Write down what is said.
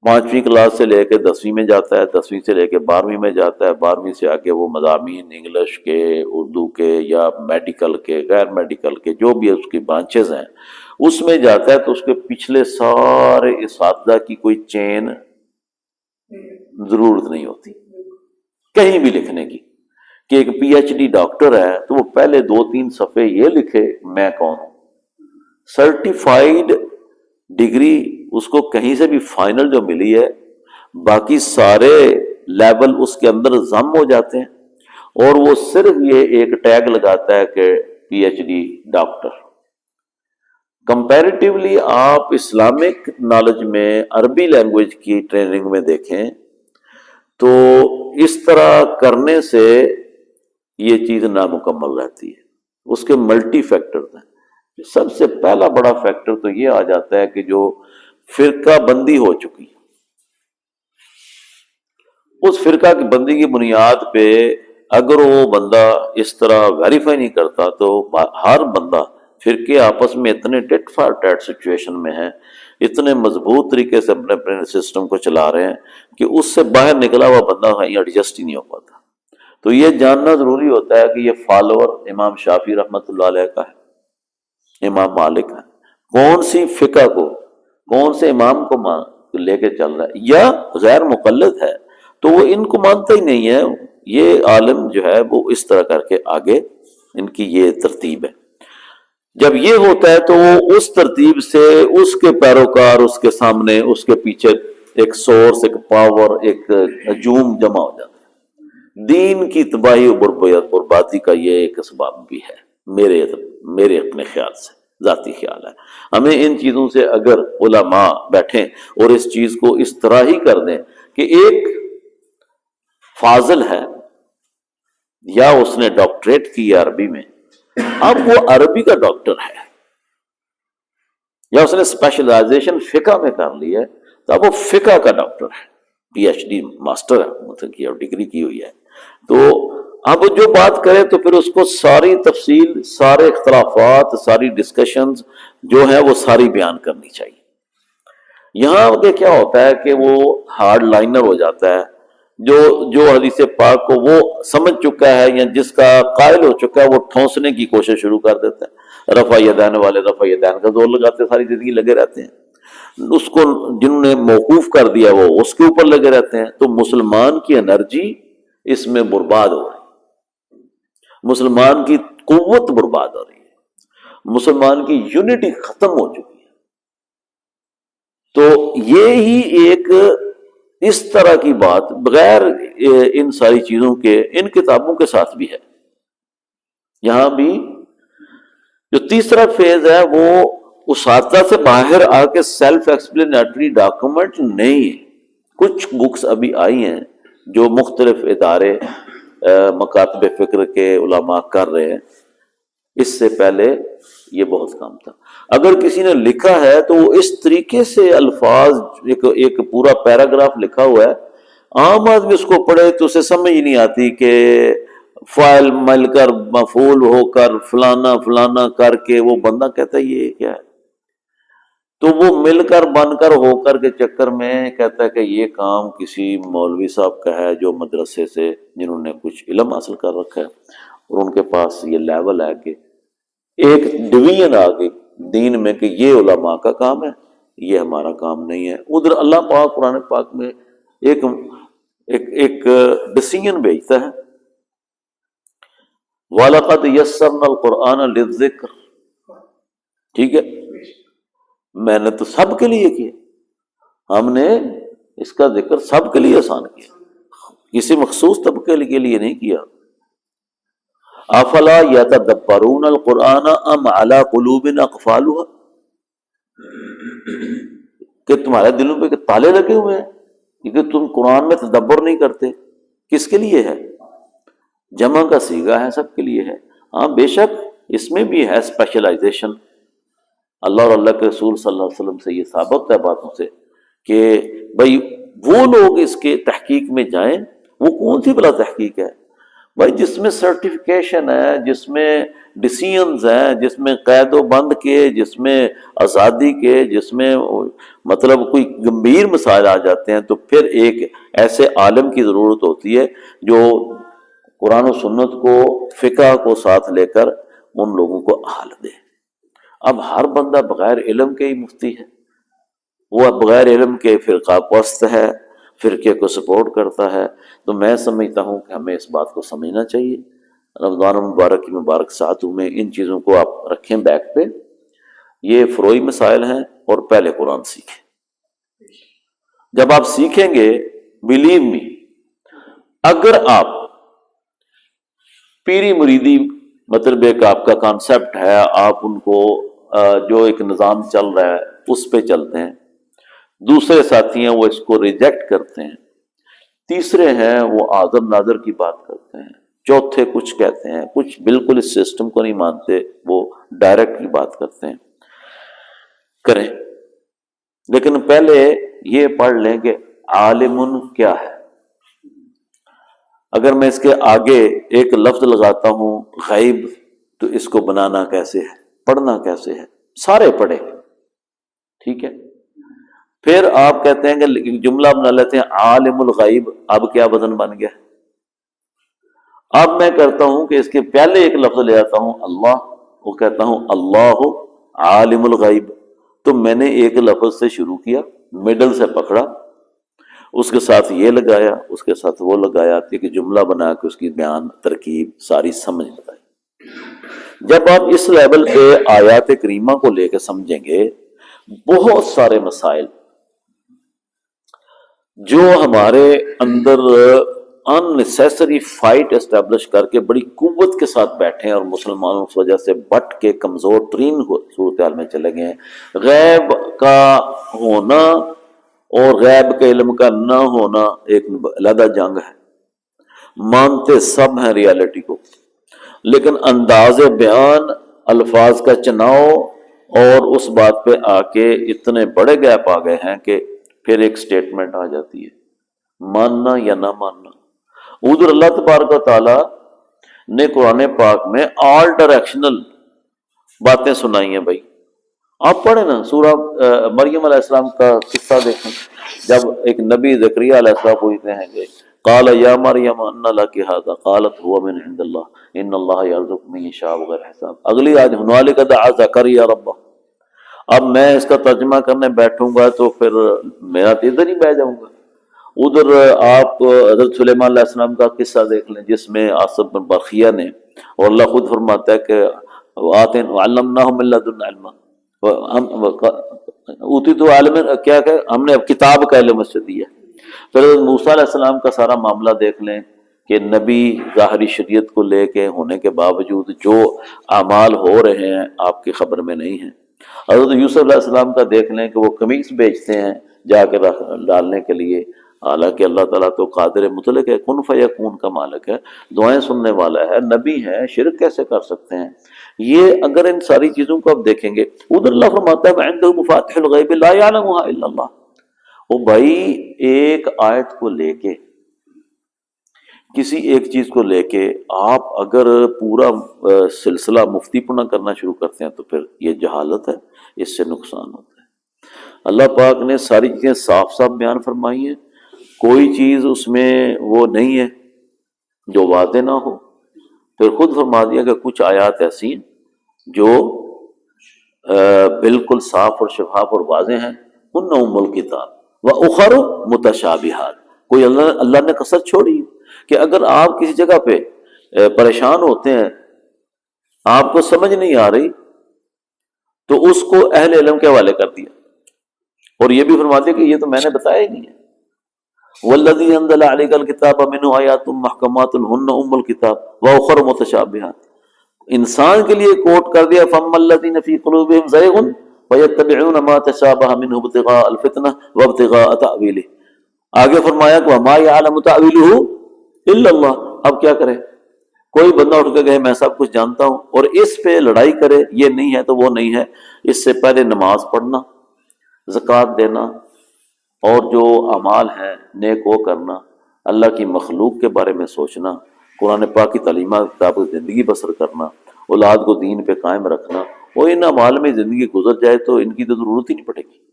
پانچویں کلاس سے لے کے 10ویں میں جاتا ہے، 10ویں سے لے کے 12ویں میں جاتا ہے، 12ویں سے آگے وہ مضامین انگلش کے، اردو کے یا میڈیکل کے، غیر میڈیکل کے، جو بھی اس کی برانچز ہیں اس میں جاتا ہے، تو اس کے پچھلے سارے اساتذہ کی کوئی چین ضرورت نہیں ہوتی کہیں بھی لکھنے کی، کہ ایک پی ایچ ڈی ڈاکٹر ہے تو وہ پہلے 2-3 صفحے یہ لکھے میں کون ہوں۔ سرٹیفائیڈ ڈگری اس کو کہیں سے بھی فائنل جو ملی ہے، باقی سارے لیول اس کے اندر ضم ہو جاتے ہیں، اور وہ صرف یہ ایک ٹیگ لگاتا ہے کہ P H D doctor. Comparatively آپ اسلامک نالج میں عربی لینگویج کی ٹریننگ میں دیکھیں تو اس طرح کرنے سے یہ چیز نامکمل رہتی ہے۔ اس کے ملٹی فیکٹرز ہیں۔ سب سے پہلا بڑا فیکٹر تو یہ آ جاتا ہے کہ جو فرقہ بندی ہو چکی، اس فرقہ کی بندی کی بنیاد پہ اگر وہ بندہ اس طرح ویریفائی نہیں کرتا تو ہر بندہ، فرقے آپس میں اتنے ٹٹ فار ٹیٹ سچویشن میں ہیں، اتنے مضبوط طریقے سے اپنے سسٹم کو چلا رہے ہیں کہ اس سے باہر نکلا ہوا بندہ کہیں ایڈجسٹ ہی نہیں ہو پاتا۔ تو یہ جاننا ضروری ہوتا ہے کہ یہ فالوور امام شافعی رحمۃ اللہ علیہ کا ہے، امام مالک ہے، کون سی فقہ کو، کون سے امام کو لے کے چل رہا ہے، یا غیر مقلد ہے تو وہ ان کو مانتا ہی نہیں ہے۔ یہ عالم جو ہے وہ اس طرح کر کے آگے، ان کی یہ ترتیب ہے۔ جب یہ ہوتا ہے تو وہ اس ترتیب سے اس کے پیروکار اس کے سامنے، اس کے پیچھے ایک سورس، ایک پاور، ایک ہجوم جمع ہو جاتا ہے۔ دین کی تباہی و بربادی کا یہ ایک اسباب بھی ہے، میرے اپنے خیال سے، ذاتی خیال ہے۔ ہمیں ان چیزوں سے اگر علماء بیٹھیں اور اس چیز کو اس طرح ہی کر دیں کہ ایک فاضل ہے یا اس نے ڈاکٹریٹ کی ہے عربی میں، اب وہ عربی کا ڈاکٹر ہے، یا اس نے اسپیشلائزیشن فقہ میں کر لی ہے تو اب وہ فقہ کا ڈاکٹر ہے، پی ایچ ڈی ماسٹر ہے، مطلب کی ڈگری کی ہوئی ہے۔ تو اب جو بات کرے تو پھر اس کو ساری تفصیل، سارے اختلافات، ساری ڈسکشنز جو ہیں وہ ساری بیان کرنی چاہیے۔ یہاں کہ کیا ہوتا ہے کہ وہ ہارڈ لائنر ہو جاتا ہے، جو حدیث پاک کو وہ سمجھ چکا ہے یا جس کا قائل ہو چکا ہے، وہ ٹھونسنے کی کوشش شروع کر دیتا ہے۔ رفع یدین والے رفع یدین کا زور لگاتے ساری زندگی لگے رہتے ہیں، اس کو جنہوں نے موقوف کر دیا وہ اس کے اوپر لگے رہتے ہیں۔ تو مسلمان کی انرجی اس میں برباد ہو رہی ہے، مسلمان کی قوت برباد ہو رہی ہے، مسلمان کی یونٹی ختم ہو چکی ہے۔ تو یہ ہی ایک اس طرح کی بات بغیر ان ساری چیزوں کے ان کتابوں کے ساتھ بھی ہے۔ یہاں بھی جو تیسرا فیز ہے وہ اساتذہ سے باہر آ کے سیلف ایکسپلینیٹری ڈاکومنٹ نہیں ہے۔ کچھ بکس ابھی آئی ہیں جو مختلف ادارے مکاتب فکر کے علماء کر رہے ہیں، اس سے پہلے یہ بہت کم تھا۔ اگر کسی نے لکھا ہے تو وہ اس طریقے سے الفاظ، ایک پورا پیراگراف لکھا ہوا ہے، عام آدمی اس کو پڑھے تو اسے سمجھ ہی نہیں آتی کہ فاعل مل کر مفعول ہو کر فلانا فلانا کر کے وہ بندہ کہتا ہے یہ کیا ہے، تو وہ مل کر بن کر ہو کر کے چکر میں کہتا ہے کہ یہ کام کسی مولوی صاحب کا ہے جو مدرسے سے، جنہوں نے کچھ علم حاصل کر رکھا ہے اور ان کے پاس یہ لیول ہے کہ ایک ڈویژن آ گئی دین میں کہ یہ علماء کا کام ہے، یہ ہمارا کام نہیں ہے۔ ادھر اللہ پاک قرآن پاک میں ایک ڈسیژن بھیجتا ہے، وَلَقَدْ يَسَّرْنَا الْقُرْآنَ لِلذِّكْرِ، ٹھیک ہے، میں نے تو سب کے لیے کیا، ہم نے اس کا ذکر سب کے لیے آسان کیا، کسی مخصوص طبقے کے لیے نہیں کیا۔ افلا یتدبرون القرآن ام علی قلوب اقفالها، کہ تمہارے دلوں پہ تالے لگے ہوئے ہیں کیونکہ تم قرآن میں تدبر نہیں کرتے۔ کس کے لیے ہے؟ جمع کا صیغہ ہے، سب کے لیے ہے۔ ہاں بے شک اس میں بھی ہے اسپیشلائزیشن، اللہ اور اللہ کے رسول صلی اللہ علیہ وسلم سے یہ ثابت ہے باتوں سے کہ بھئی وہ لوگ اس کے تحقیق میں جائیں۔ وہ کون سی بلا تحقیق ہے؟ بھائی جس میں سرٹیفکیشن ہے، جس میں ڈیسیژنز ہیں، جس میں قید و بند کے، جس میں آزادی کے، جس میں مطلب کوئی گمبھیر مسائل آ جاتے ہیں، تو پھر ایک ایسے عالم کی ضرورت ہوتی ہے جو قرآن و سنت کو، فقہ کو ساتھ لے کر ان لوگوں کو حل دے۔ اب ہر بندہ بغیر علم کے ہی مفتی ہے، وہ بغیر علم کے فرقہ پرست ہے، فرقے کو سپورٹ کرتا ہے۔ تو میں سمجھتا ہوں کہ ہمیں اس بات کو سمجھنا چاہیے۔ رمضان المبارک کی مبارک ساعتوں میں ان چیزوں کو آپ رکھیں بیک پہ، یہ فروئی مسائل ہیں، اور پہلے قرآن سیکھیں۔ جب آپ سیکھیں گے، بلیو می، اگر آپ پیری مریدی مطلب ایک آپ کا کانسیپٹ ہے، آپ ان کو جو ایک نظام چل رہا ہے اس پہ چلتے ہیں، دوسرے ساتھی ہیں وہ اس کو ریجیکٹ کرتے ہیں، تیسرے ہیں وہ اعظم ناظر کی بات کرتے ہیں، چوتھے کچھ کہتے ہیں، کچھ بالکل اس سسٹم کو نہیں مانتے، وہ ڈائریکٹلی بات کرتے ہیں، کریں۔ لیکن پہلے یہ پڑھ لیں کہ عالم کیا ہے۔ اگر میں اس کے آگے ایک لفظ لگاتا ہوں غیب، تو اس کو بنانا کیسے ہے، پڑھنا کیسے ہے، سارے پڑھے، ٹھیک ہے۔ پھر آپ کہتے ہیں کہ جملہ بنا لیتے ہیں عالم الغیب، اب کیا وزن بن گیا؟ اب میں کرتا ہوں کہ اس کے پہلے ایک لفظ لے آتا ہوں اللہ، وہ کہتا ہوں اللہ عالم الغیب، تو میں نے ایک لفظ سے شروع کیا، مڈل سے پکڑا، اس کے ساتھ یہ لگایا، اس کے ساتھ وہ لگایا، کہ جملہ بنا کے اس کی بیان ترکیب ساری سمجھ بتائی۔ جب آپ اس لیول پہ آیات کریمہ کو لے کے سمجھیں گے، بہت سارے مسائل جو ہمارے اندر اننیسیسری فائٹ اسٹیبلش کر کے بڑی قوت کے ساتھ بیٹھے ہیں، اور مسلمانوں اس وجہ سے بٹ کے کمزور ترین صورتحال میں چلے گئے ہیں۔ غیب کا ہونا اور غیب کے علم کا نہ ہونا ایک علیحدہ جنگ ہے، مانتے سب ہیں ریالٹی کو، لیکن انداز بیان، الفاظ کا چناؤ، اور اس بات پہ آ کے اتنے بڑے گیپ آ گئے ہیں کہ پھر ایک سٹیٹمنٹ آ جاتی ہے، ماننا یا نہ ماننا۔ ادھر اللہ تبارک و تعالی نے قرآن پاک میں آل ڈائریکشنل باتیں سنائی ہیں۔ بھائی آپ پڑھیں نا سورہ مریم علیہ السلام کا قصہ دیکھیں، جب ایک نبی زکریا علیہ السلام پوچھتے ہیں کہ قال یا مریم ان لک ھذا قالت هو من عند اللہ ان اللہ یرزق من یشاء بغیر حساب۔ اگلی آیت ہنالک دعا زکریا ربہ۔ اب میں اس کا ترجمہ کرنے بیٹھوں گا تو پھر میرا تو ادھر ہی بیٹھ جاؤں گا۔ ادھر آپ حضرت سلیمان علیہ السلام کا قصہ دیکھ لیں، جس میں آصف بن برخیہ نے، اور اللہ خود فرماتا ہے کہ علمناہ من لدن علما، اوتی تو عالم کیا کہ ہم نے اب کتاب کا علم اس سے دیا۔ پھر حضرت موسیٰ علیہ السلام کا سارا معاملہ دیکھ لیں کہ نبی ظاہری شریعت کو لے کے ہونے کے باوجود جو اعمال ہو رہے ہیں آپ کی خبر میں نہیں ہیں۔ حضرت یوسف علیہ السلام کا دیکھ لیں کہ وہ قمیص بیچتے ہیں جا کے ڈالنے کے لیے، حالانکہ اللہ تعالیٰ تو قادر مطلق ہے، کن فیکون کا مالک ہے، دعائیں سننے والا ہے، نبی ہے، شرک کیسے کر سکتے ہیں؟ یہ اگر ان ساری چیزوں کو آپ دیکھیں گے، ادھر اللہ فرماتا ہے وعنده مفاتح الغیب لا یعلمها الا اللہ۔ وہ بھائی ایک آیت کو لے کے، کسی ایک چیز کو لے کے آپ اگر پورا سلسلہ مفتی پنا کرنا شروع کرتے ہیں تو پھر یہ جہالت ہے، اس سے نقصان ہوتا ہے۔ اللہ پاک نے ساری چیزیں صاف صاف بیان فرمائی ہیں، کوئی چیز اس میں وہ نہیں ہے جو واضح نہ ہو۔ پھر خود فرما دیا کہ کچھ آیات ایسی ہیں جو بالکل صاف اور شفاف اور واضح ہیں، ان ام الکتاب وَأُخَرُ مُتَشَابِهَاتٌ۔ کوئی اللہ نے کسر چھوڑی کہ اگر آپ کسی جگہ پہ پریشان ہوتے ہیں، آپ کو سمجھ نہیں آ رہی، تو اس کو اہل علم کے حوالے کر دیا، اور یہ بھی فرما دیا کہ یہ تو میں نے بتایا ہی نہیں ہے۔ وَالَّذِي أَنزَلَ عَلَيْكَ الْكِتَابَ مِنْهُ آيَاتٌ مُحْكَمَاتٌ هُنَّ أُمُّ الْكِتَابِ وَأُخَرُ مُتَشَابِهَاتٌ۔ انسان کے لیے کوٹ کر دیا فَأَمَّا الَّذِينَ فِي قُلُوبِهِمْ زَيْغٌ فَيَتَّبِعُونَ مَا تَشَابَهَ مِنْهُ ابْتِغَاءَ الْفِتْنَةِ وَابْتِغَاءَ تَأْوِيلِهِ۔ آگے فرمایا کہ وَمَا يَعْلَمُ تَأْوِيلَهُ إِلَّا اللَّهُ۔ اب کیا کرے؟ کوئی بندہ اٹھ کے کہے میں سب کچھ جانتا ہوں، اور اس پہ لڑائی کرے یہ نہیں ہے تو وہ نہیں ہے۔ اس سے پہلے نماز پڑھنا، زکوٰۃ دینا، اور جو اعمال ہیں نیک وہ کرنا، اللہ کی مخلوق کے بارے میں سوچنا، قرآن پاک کی تعلیمات کے مطابق زندگی بسر کرنا، اولاد کو دین پہ قائم رکھنا، وہ ان اعمال میں زندگی گزر جائے تو ان کی تو ضرورت ہی نہیں پڑے گی۔